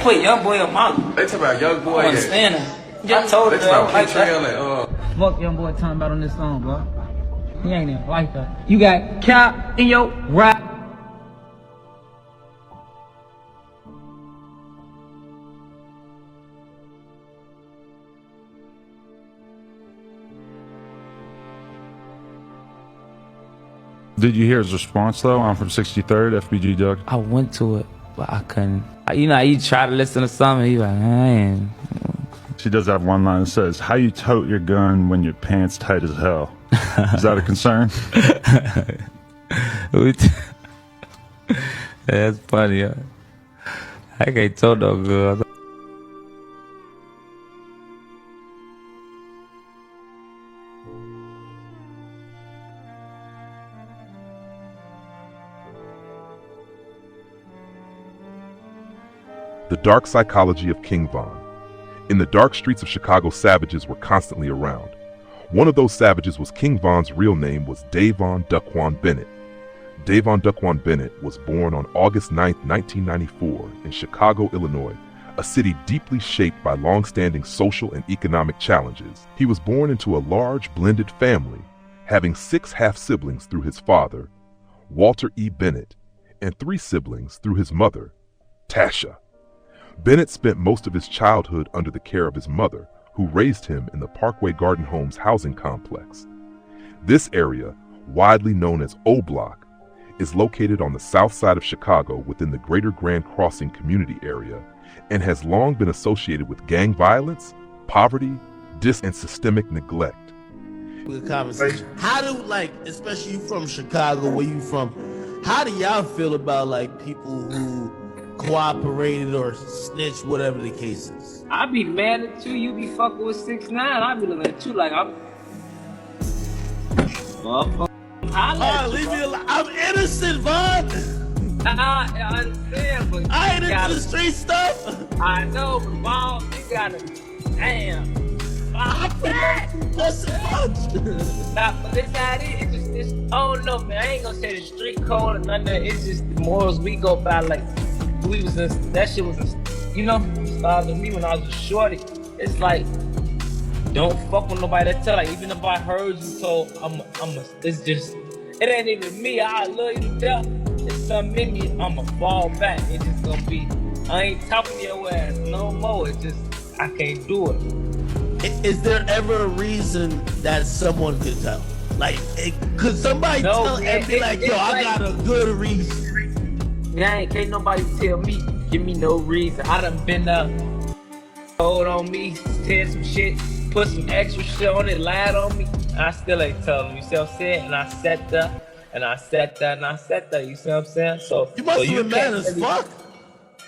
put young boy on my list. They talk about young boy. I understand that. I told her I like that. Fuck young boy talking about on this song, bro. He ain't even like that. You got cap in your rap. Did you hear his response though? I'm from 63rd, FBG Doug. I went to it, but I couldn't. You know, you try to listen to something, you like, man. She does have one line that says, "How you tote your gun when your pants tight as hell?" Is that a concern? That's funny. Huh? I can't tote no gun. The dark psychology of King Von. In the dark streets of Chicago, savages were constantly around. One of those savages was King Von's real name was Davon Duckwan Bennett. Davon Duckwan Bennett was born on August 9, 1994 in Chicago, Illinois, a city deeply shaped by long-standing social and economic challenges. He was born into a large blended family, having 6 half-siblings through his father, Walter E. Bennett, and 3 siblings through his mother, Tasha. Bennett spent most of his childhood under the care of his mother, who raised him in the Parkway Garden Homes housing complex. This area, widely known as O Block, is located on the south side of Chicago within the Greater Grand Crossing community area and has long been associated with gang violence, poverty, and systemic neglect. Good conversation. How do, like, especially you from Chicago, where you from, how do y'all feel about, like, people who cooperated or snitched, whatever the case is? I be mad at you. You be fucking with 6ix9ine. I be looking at you like I'm. Leave me alone. I'm innocent, Von. I understand, but I ain't into the street stuff. I know, but Mom, you gotta. Damn. I'm back. What's the fuck? Nah, but it's how it is. It's, I don't know, man. I ain't gonna say the street code or none of that. It's just the morals we go by. Like, we was in, that shit was in, you know, started with me when I was a shorty. It's like, don't fuck with nobody that tell. Like, even if I heard you told, it's just, it ain't even me. I love you to death. It's something in me. I'ma fall back. It's just gonna be, I ain't talking to your ass no more. It's just, I can't do it. Is there ever a reason that someone could tell? Like, could somebody tell and be like, yo, I got a good reason? Yeah, can't nobody tell me, give me no reason. I done been told on me, said some shit, put some extra shit on it, lied on me. I still ain't telling them, you see what I'm saying? And I sat there, and I sat there, and I sat there, you see what I'm saying? So you must have been mad as fuck.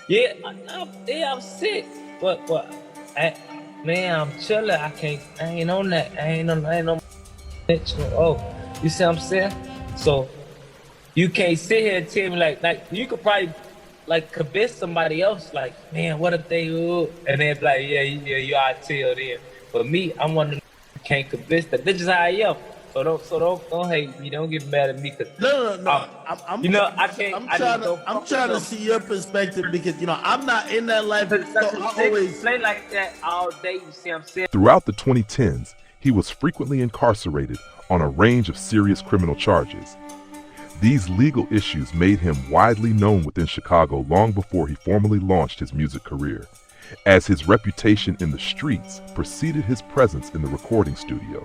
Yeah, I'm sick, but man, I'm chilling. I ain't on that. I ain't no oh, you see what I'm saying? So you can't sit here and tell me like you could probably like convince somebody else, like, man, what if they and they'd be like, yeah, you are till then. But me, I'm one of them who can't convince that. This is how I am. So don't hate me. Don't get mad at me. Cause No. I'm you know, I can't. I'm trying to see your perspective because, you know, I'm not in that life. So I always play like that all day. You see what I'm saying? Throughout the 2010s, he was frequently incarcerated on a range of serious criminal charges. These legal issues made him widely known within Chicago long before he formally launched his music career, as his reputation in the streets preceded his presence in the recording studio.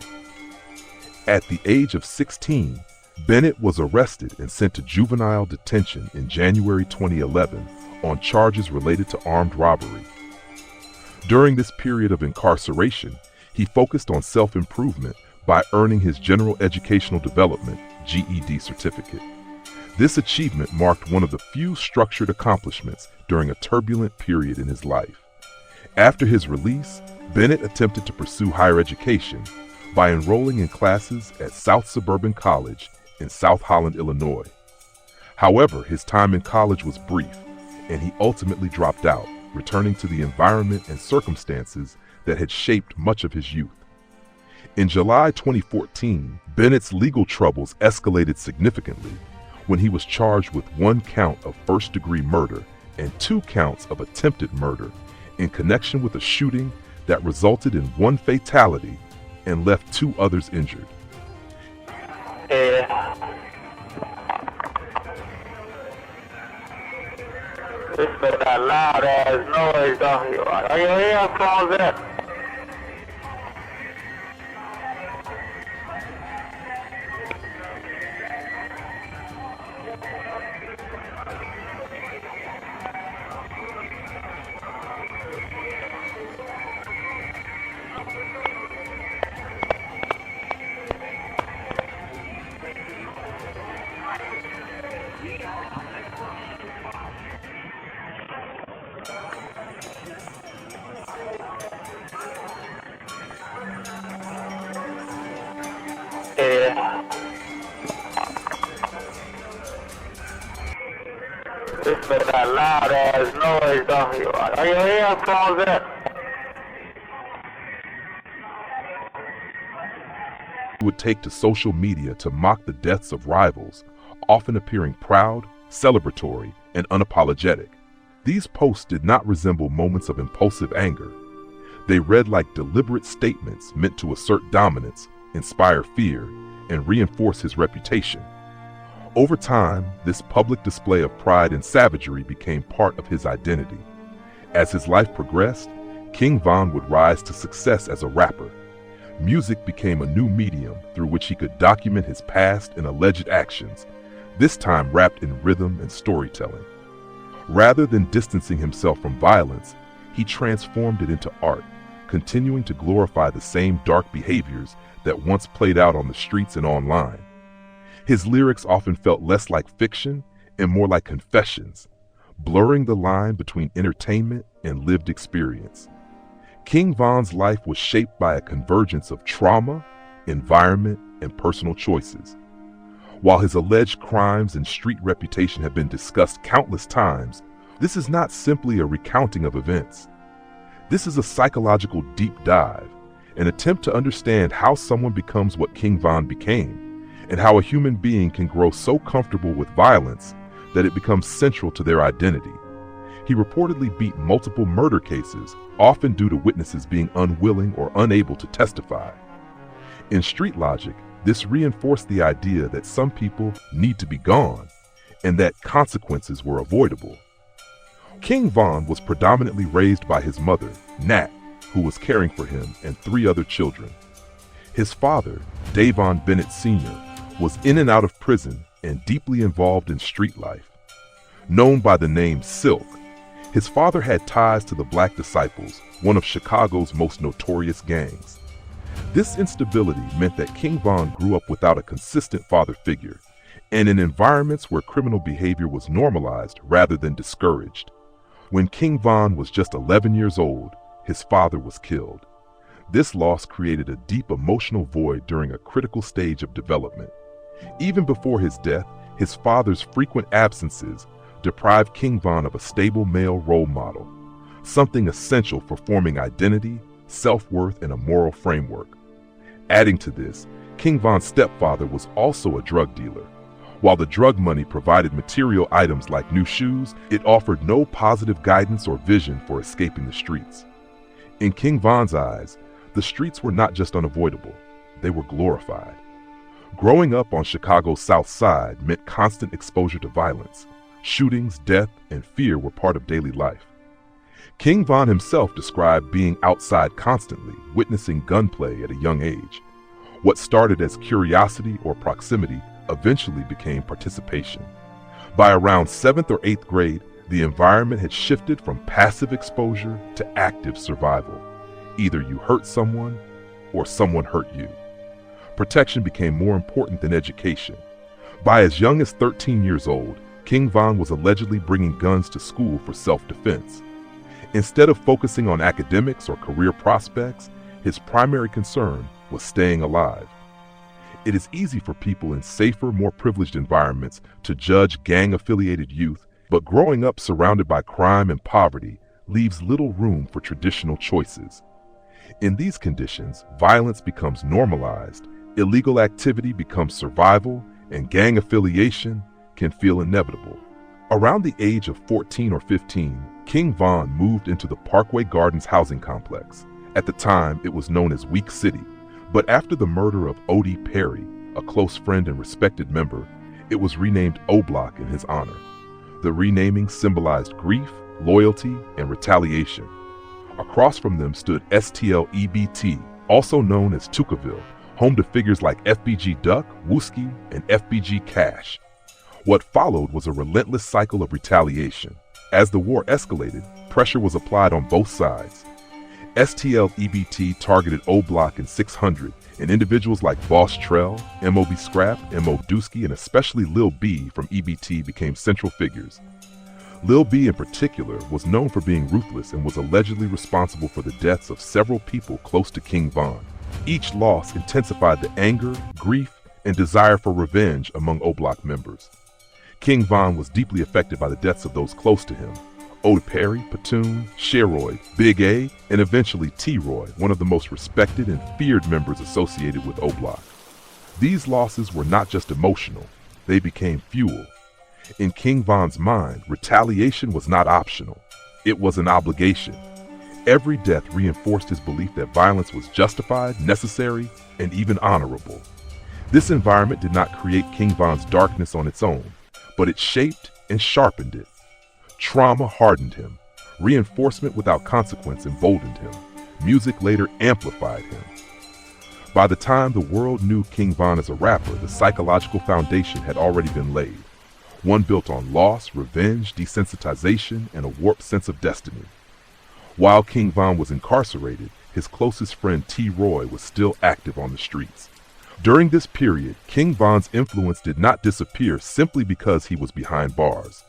At the age of 16, Bennett was arrested and sent to juvenile detention in January 2011 on charges related to armed robbery. During this period of incarceration, he focused on self-improvement by earning his General Educational Development GED certificate. This achievement marked one of the few structured accomplishments during a turbulent period in his life. After his release, Bennett attempted to pursue higher education by enrolling in classes at South Suburban College in South Holland, Illinois. However, his time in college was brief, and he ultimately dropped out, returning to the environment and circumstances that had shaped much of his youth. In July 2014, Bennett's legal troubles escalated significantly when he was charged with 1 count of first-degree murder and 2 counts of attempted murder in connection with a shooting that resulted in 1 fatality and left 2 others injured. Yeah. This is that loud ass noise though. Are your earphones at? Yeah. This is that loud ass noise though. Are your earphones at? Would take to social media to mock the deaths of rivals, often appearing proud, celebratory, and unapologetic. These posts did not resemble moments of impulsive anger. They read like deliberate statements meant to assert dominance, inspire fear, and reinforce his reputation. Over time, this public display of pride and savagery became part of his identity. As his life progressed, King Von would rise to success as a rapper. Music became a new medium through which he could document his past and alleged actions, this time wrapped in rhythm and storytelling. Rather than distancing himself from violence, he transformed it into art, continuing to glorify the same dark behaviors that once played out on the streets and online. His lyrics often felt less like fiction and more like confessions, blurring the line between entertainment and lived experience. King Von's life was shaped by a convergence of trauma, environment, and personal choices. While his alleged crimes and street reputation have been discussed countless times, this is not simply a recounting of events. This is a psychological deep dive, an attempt to understand how someone becomes what King Von became, and how a human being can grow so comfortable with violence that it becomes central to their identity. He reportedly beat multiple murder cases, often due to witnesses being unwilling or unable to testify. In street logic, this reinforced the idea that some people need to be gone, and that consequences were avoidable. King Von was predominantly raised by his mother, Nat, who was caring for him and 3 other children. His father, Davon Bennett Sr., was in and out of prison and deeply involved in street life. Known by the name Silk, his father had ties to the Black Disciples, one of Chicago's most notorious gangs. This instability meant that King Von grew up without a consistent father figure, and in environments where criminal behavior was normalized rather than discouraged. When King Von was just 11 years old, his father was killed. This loss created a deep emotional void during a critical stage of development. Even before his death, his father's frequent absences deprived King Von of a stable male role model, something essential for forming identity, self-worth, and a moral framework. Adding to this, King Von's stepfather was also a drug dealer. While the drug money provided material items like new shoes, it offered no positive guidance or vision for escaping the streets. In King Von's eyes, the streets were not just unavoidable, they were glorified. Growing up on Chicago's South Side meant constant exposure to violence. Shootings, death, and fear were part of daily life. King Von himself described being outside constantly, witnessing gunplay at a young age. What started as curiosity or proximity eventually became participation. By around 7th or 8th grade, the environment had shifted from passive exposure to active survival. Either you hurt someone or someone hurt you. Protection became more important than education. By as young as 13 years old, King Von was allegedly bringing guns to school for self-defense. Instead of focusing on academics or career prospects, his primary concern was staying alive. It is easy for people in safer, more privileged environments to judge gang-affiliated youth, but growing up surrounded by crime and poverty leaves little room for traditional choices. In these conditions, violence becomes normalized, illegal activity becomes survival, and gang affiliation can feel inevitable. Around the age of 14 or 15, King Von moved into the Parkway Gardens housing complex. At the time, it was known as Week City, but after the murder of O.D. Perry, a close friend and respected member, it was renamed O Block in his honor. The renaming symbolized grief, loyalty, and retaliation. Across from them stood STL-EBT, also known as Tukaville, home to figures like FBG Duck, Wooski, and FBG Cash. What followed was a relentless cycle of retaliation. As the war escalated, pressure was applied on both sides. STL-EBT targeted O Block and 600, and individuals like Boss Trell, MOB Scrap, MO Dusky, and especially Lil B from EBT became central figures. Lil B in particular was known for being ruthless and was allegedly responsible for the deaths of several people close to King Von. Each loss intensified the anger, grief, and desire for revenge among O Block members. King Von was deeply affected by the deaths of those close to him: Oda Perry, Patoon, Sheroy, Big A, and eventually T-Roy, one of the most respected and feared members associated with O Block. These losses were not just emotional, they became fuel. In King Von's mind, retaliation was not optional, it was an obligation. Every death reinforced his belief that violence was justified, necessary, and even honorable. This environment did not create King Von's darkness on its own, but it shaped and sharpened it. Trauma hardened him. Reinforcement without consequence emboldened him. Music later amplified him. By the time the world knew King Von as a rapper, the psychological foundation had already been laid. One built on loss, revenge, desensitization, and a warped sense of destiny. While King Von was incarcerated, his closest friend T-Roy was still active on the streets. During this period, King Von's influence did not disappear simply because he was behind bars.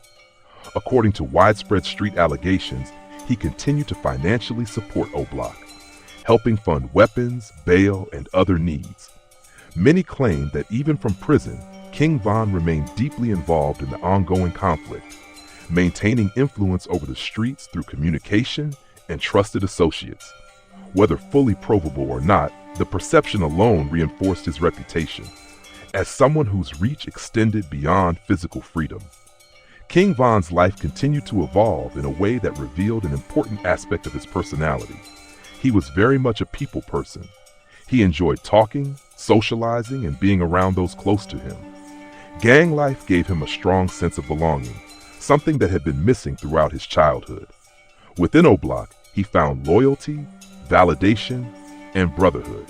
According to widespread street allegations, he continued to financially support O Block, helping fund weapons, bail, and other needs. Many claim that even from prison, King Von remained deeply involved in the ongoing conflict, maintaining influence over the streets through communication and trusted associates. Whether fully provable or not, the perception alone reinforced his reputation as someone whose reach extended beyond physical freedom. King Von's life continued to evolve in a way that revealed an important aspect of his personality. He was very much a people person. He enjoyed talking, socializing, and being around those close to him. Gang life gave him a strong sense of belonging, something that had been missing throughout his childhood. Within O Block, he found loyalty, validation, and brotherhood.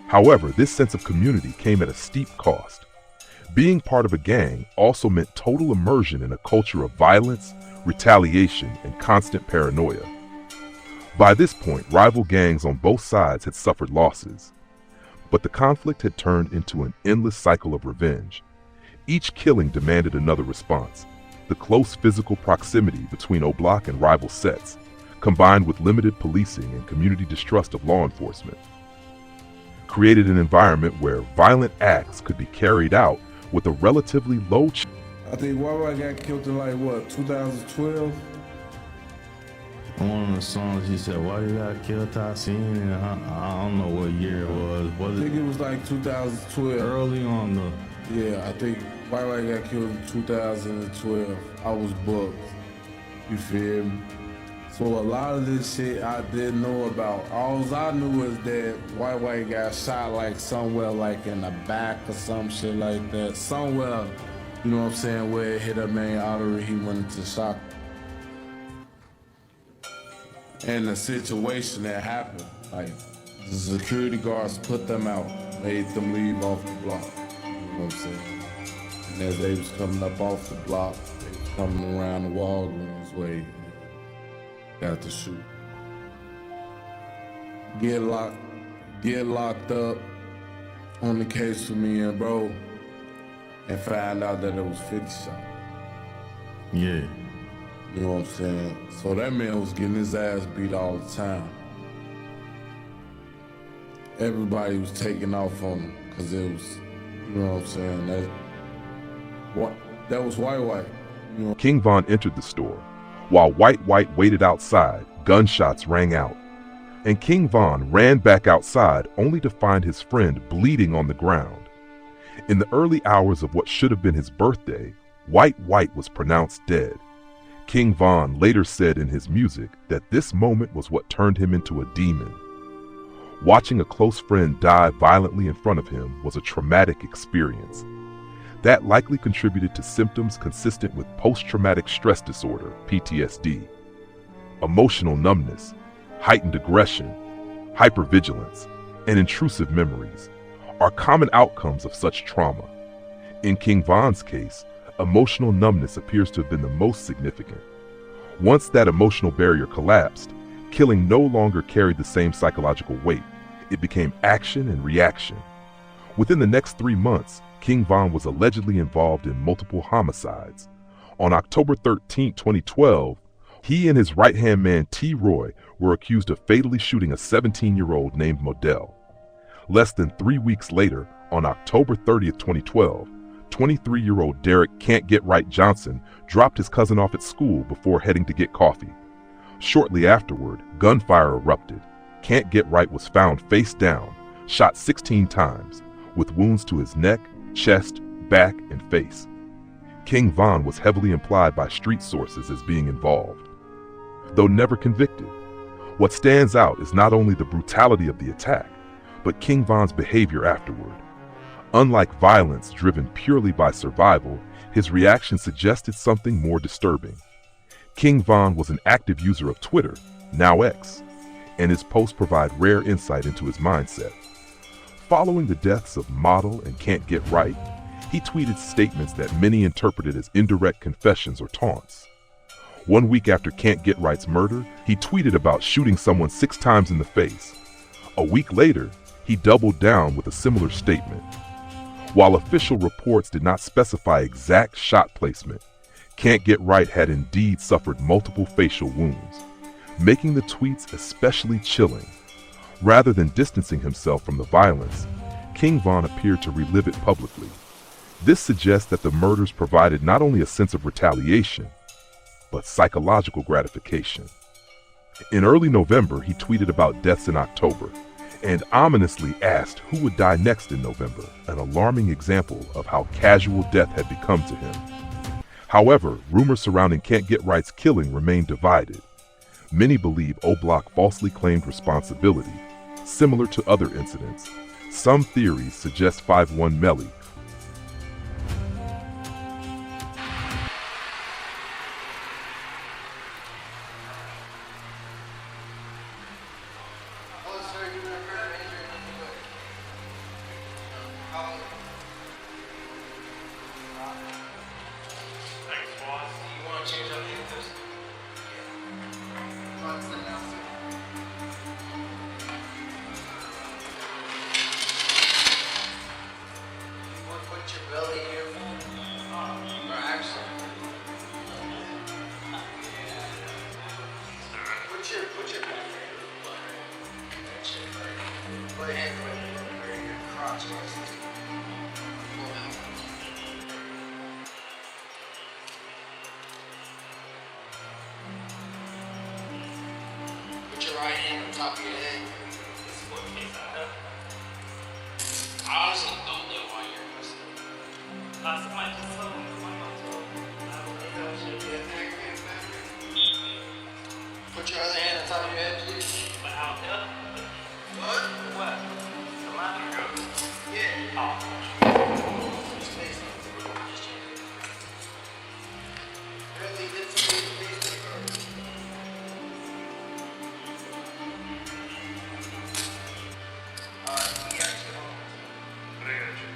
However, this sense of community came at a steep cost. Being part of a gang also meant total immersion in a culture of violence, retaliation, and constant paranoia. By this point, rival gangs on both sides had suffered losses, but the conflict had turned into an endless cycle of revenge. Each killing demanded another response. The close physical proximity between O Block and rival sets, combined with limited policing and community distrust of law enforcement, created an environment where violent acts could be carried out with a relatively low I think Wawa got killed in like what, 2012? On one of the songs, he said, "Why you got killed, Tassin?" And I don't know what year it was. I think it was like 2012. Early on the... Yeah, I think Wawa got killed in 2012. I was booked. You feel me? So a lot of this shit I didn't know about. All I knew is that White got shot like somewhere like in the back or some shit like that. Somewhere, you know what I'm saying, where it hit a main artery, he went into shock. And the situation that happened, like the security guards put them out, made them leave off the block. You know what I'm saying? And as they was coming up off the block, they was coming around the Walgreens way. Got to shoot. Get locked up on the case with me and bro, and find out that it was 50 shots. Yeah. You know what I'm saying? So that man was getting his ass beat all the time. Everybody was taking off on him, cause it was, you know what I'm saying? That was White. You know? King Von entered the store. While White waited outside, gunshots rang out, and King Von ran back outside only to find his friend bleeding on the ground. In the early hours of what should have been his birthday, White was pronounced dead. King Von later said in his music that this moment was what turned him into a demon. Watching a close friend die violently in front of him was a traumatic experience. That likely contributed to symptoms consistent with post-traumatic stress disorder, PTSD. Emotional numbness, heightened aggression, hypervigilance, and intrusive memories are common outcomes of such trauma. In King Von's case, emotional numbness appears to have been the most significant. Once that emotional barrier collapsed, killing no longer carried the same psychological weight. It became action and reaction. Within the next 3 months, King Von was allegedly involved in multiple homicides. On October 13, 2012, he and his right-hand man T. Roy were accused of fatally shooting a 17-year-old named Modell. Less than 3 weeks later, on October 30, 2012, 23-year-old Derek Can't Get Right Johnson dropped his cousin off at school before heading to get coffee. Shortly afterward, gunfire erupted. Can't Get Right was found face down, shot 16 times, with wounds to his neck, chest, back, and face. King Von was heavily implied by street sources as being involved. Though never convicted, what stands out is not only the brutality of the attack, but King Von's behavior afterward. Unlike violence driven purely by survival, his reaction suggested something more disturbing. King Von was an active user of Twitter, now X, and his posts provide rare insight into his mindset. Following the deaths of Model and Can't Get Right, he tweeted statements that many interpreted as indirect confessions or taunts. 1 week after Can't Get Right's murder, he tweeted about shooting someone 6 times in the face. A week later, he doubled down with a similar statement. While official reports did not specify exact shot placement, Can't Get Right had indeed suffered multiple facial wounds, making the tweets especially chilling. Rather than distancing himself from the violence, King Von appeared to relive it publicly. This suggests that the murders provided not only a sense of retaliation, but psychological gratification. In early November, he tweeted about deaths in October, and ominously asked who would die next in November, an alarming example of how casual death had become to him. However, rumors surrounding Can't Get Right's killing remain divided. Many believe O-Block falsely claimed responsibility, similar to other incidents. Some theories suggest 5-1 Melly, Put your right hand on top of your head. I honestly don't know why you're listening. Somebody just told me. Put your other hand on top of your head, please. But out there? What? What? Somebody? Yeah. Oh. Just face it. Just change it. Really did some face it. Alright, we got you. What I got you?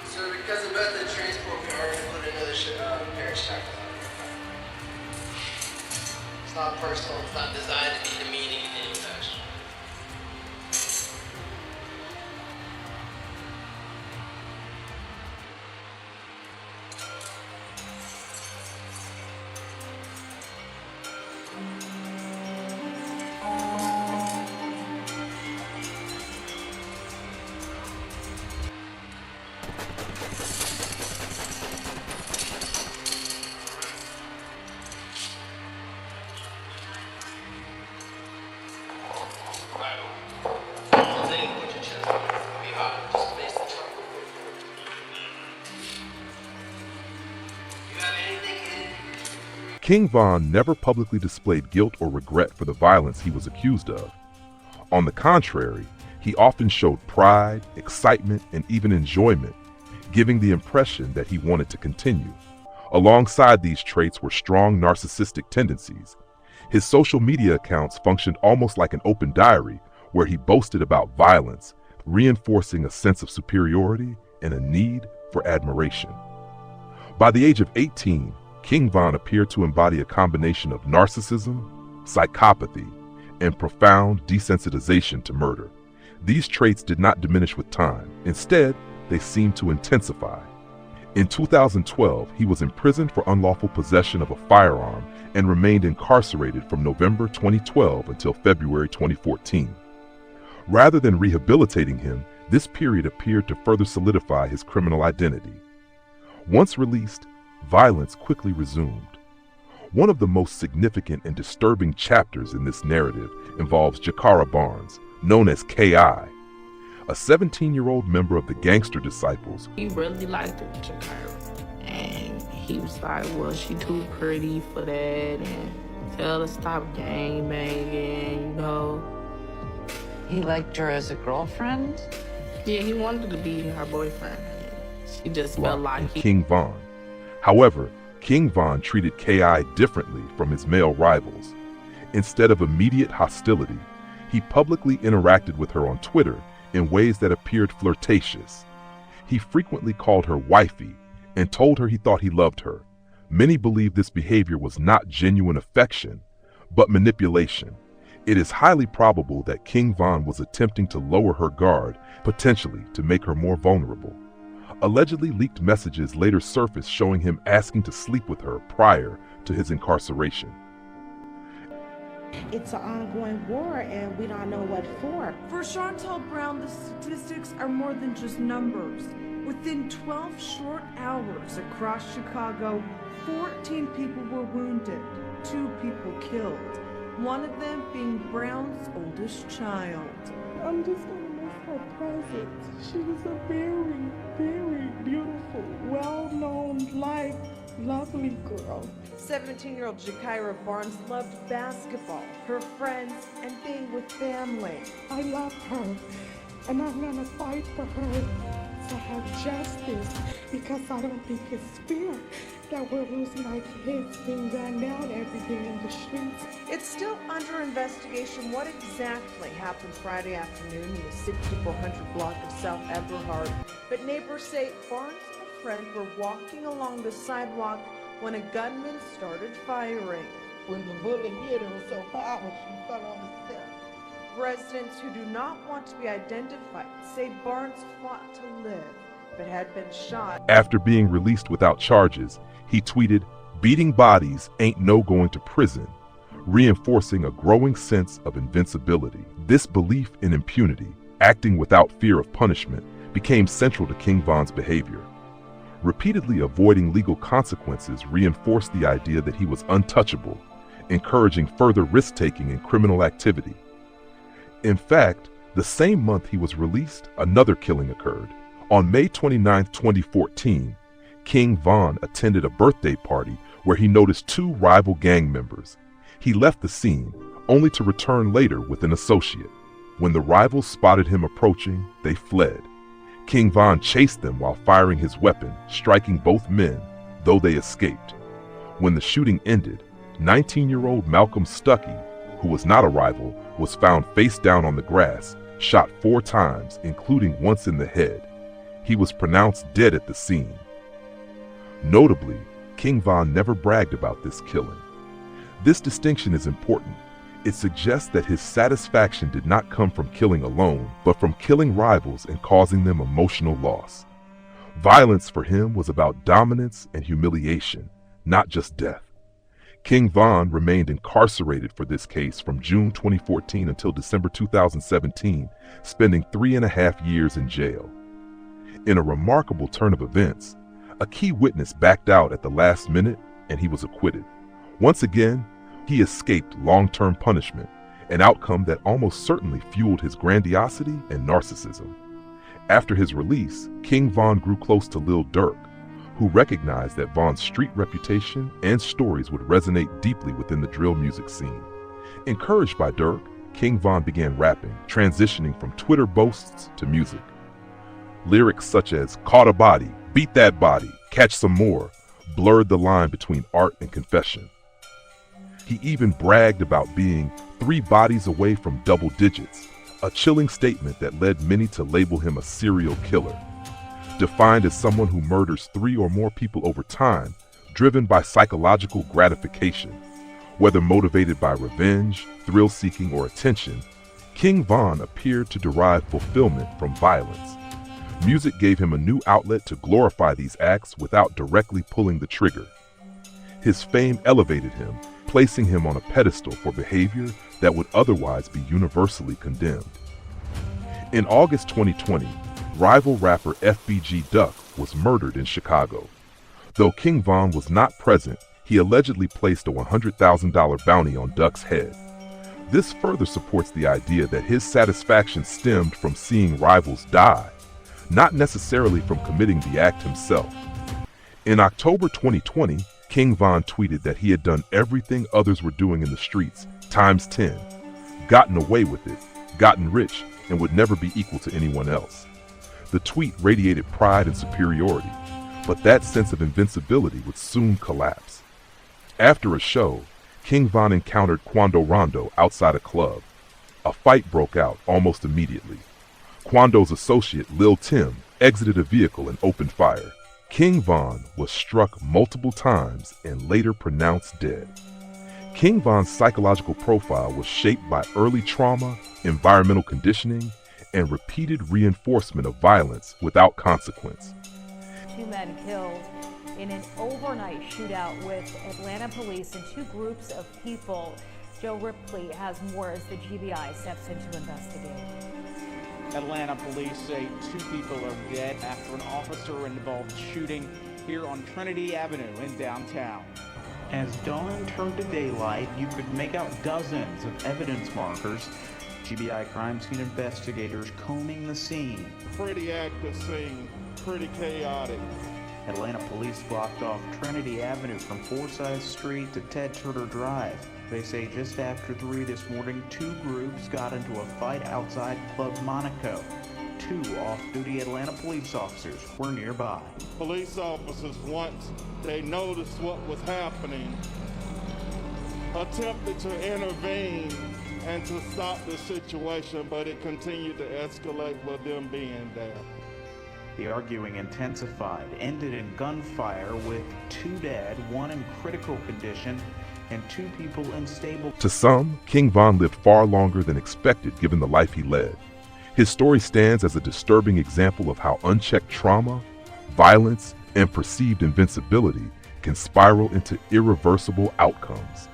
So because of method of transport, we are going to put another pair of shackles on here. It's not personal. It's not designed to be demeaning in any fashion. King Von never publicly displayed guilt or regret for the violence he was accused of. On the contrary, he often showed pride, excitement, and even enjoyment, giving the impression that he wanted to continue. Alongside these traits were strong narcissistic tendencies. His social media accounts functioned almost like an open diary where he boasted about violence, reinforcing a sense of superiority and a need for admiration. By the age of 18, King Von appeared to embody a combination of narcissism, psychopathy, and profound desensitization to murder. These traits did not diminish with time. Instead, they seemed to intensify. In 2012, he was imprisoned for unlawful possession of a firearm and remained incarcerated from November 2012 until February 2014. Rather than rehabilitating him, this period appeared to further solidify his criminal identity. Once released, violence quickly resumed. One of the most significant and disturbing chapters in this narrative involves Jakara Barnes, known as K.I., a 17-year-old member of the Gangster Disciples. He really liked her, Jakara. And he was like, well, she too pretty for that, and tell her to stop gang banging, you know. He liked her as a girlfriend? Yeah, he wanted to be her boyfriend. She just felt like King Von. However, King Von treated K.I. differently from his male rivals. Instead of immediate hostility, he publicly interacted with her on Twitter in ways that appeared flirtatious. He frequently called her wifey and told her he thought he loved her. Many believe this behavior was not genuine affection, but manipulation. It is highly probable that King Von was attempting to lower her guard, potentially to make her more vulnerable. Allegedly leaked messages later surfaced showing him asking to sleep with her prior to his incarceration. It's an ongoing war, and we don't know what for. For Chantal Brown, the statistics are more than just numbers. Within 12 short hours across Chicago, 14 people were wounded, 2 people killed, one of them being Brown's oldest child. I'm just gonna miss her presence. She was a very, very beautiful, well-known, lovely girl. 17-year-old Jakara Barnes loved basketball, her friends, and being with family. I love her, and I'm gonna fight for her to have justice, because I don't think it's fair that we're losing our kids being gunned down every day in the streets. It's still under investigation what exactly happened Friday afternoon in the 6400 block of South Eberhard, but neighbors say Barnes and a friend were walking along the sidewalk when a gunman started firing. When the bullet hit her so hard, she fell on the step. Residents who do not want to be identified say Barnes fought to live, but had been shot. After being released without charges, he tweeted, "Beating bodies ain't no going to prison," reinforcing a growing sense of invincibility. This belief in impunity, acting without fear of punishment, became central to King Von's behavior. Repeatedly avoiding legal consequences reinforced the idea that he was untouchable, encouraging further risk-taking and criminal activity. In fact, the same month he was released, another killing occurred. On May 29, 2014, King Von attended a birthday party where he noticed 2 rival gang members. He left the scene, only to return later with an associate. When the rivals spotted him approaching, they fled. King Von chased them while firing his weapon, striking both men, though they escaped. When the shooting ended, 19-year-old Malcolm Stuckey, who was not a rival, was found face down on the grass, shot 4 times, including once in the head. He was pronounced dead at the scene. Notably, King Von never bragged about this killing. This distinction is important. It suggests that his satisfaction did not come from killing alone, but from killing rivals and causing them emotional loss. Violence for him was about dominance and humiliation, not just death. King Von remained incarcerated for this case from June 2014 until December 2017, spending 3.5 years in jail. In a remarkable turn of events, a key witness backed out at the last minute and he was acquitted. Once again, he escaped long-term punishment, an outcome that almost certainly fueled his grandiosity and narcissism. After his release, King Von grew close to Lil Durk, who recognized that Vaughn's street reputation and stories would resonate deeply within the drill music scene. Encouraged by Dirk, King Von began rapping, transitioning from Twitter boasts to music. Lyrics such as "Caught a body," "Beat that body," "Catch some more" blurred the line between art and confession. He even bragged about being 3 bodies away from double digits, a chilling statement that led many to label him a serial killer, defined as someone who murders 3 or more people over time, driven by psychological gratification. Whether motivated by revenge, thrill-seeking, or attention, King Von appeared to derive fulfillment from violence. Music gave him a new outlet to glorify these acts without directly pulling the trigger. His fame elevated him, placing him on a pedestal for behavior that would otherwise be universally condemned. In August 2020, rival rapper FBG Duck was murdered in Chicago. Though King Von was not present, he allegedly placed a $100,000 bounty on Duck's head. This further supports the idea that his satisfaction stemmed from seeing rivals die, not necessarily from committing the act himself. In October 2020, King Von tweeted that he had done everything others were doing in the streets, times 10, gotten away with it, gotten rich, and would never be equal to anyone else. The tweet radiated pride and superiority, but that sense of invincibility would soon collapse. After a show, King Von encountered Quando Rondo outside a club. A fight broke out almost immediately. Quando's associate, Lil Tim, exited a vehicle and opened fire. King Von was struck multiple times and later pronounced dead. King Von's psychological profile was shaped by early trauma, environmental conditioning, and repeated reinforcement of violence without consequence. 2 men killed in an overnight shootout with Atlanta police and 2 groups of people. Joe Ripley has more as the GBI steps in to investigate. Atlanta police say 2 people are dead after an officer-involved shooting here on Trinity Avenue in downtown. As dawn turned to daylight, you could make out dozens of evidence markers. GBI crime scene investigators combing the scene. Pretty active scene, pretty chaotic. Atlanta police blocked off Trinity Avenue from Forsyth Street to Ted Turner Drive. They say just after 3 this morning, 2 groups got into a fight outside Club Monaco. 2 off-duty Atlanta police officers were nearby. Police officers, once they noticed what was happening, attempted to intervene and to stop the situation, but it continued to escalate with them being there. The arguing intensified, ended in gunfire with 2 dead, 1 in critical condition, and 2 people in stable. To some, King Von lived far longer than expected given the life he led. His story stands as a disturbing example of how unchecked trauma, violence, and perceived invincibility can spiral into irreversible outcomes.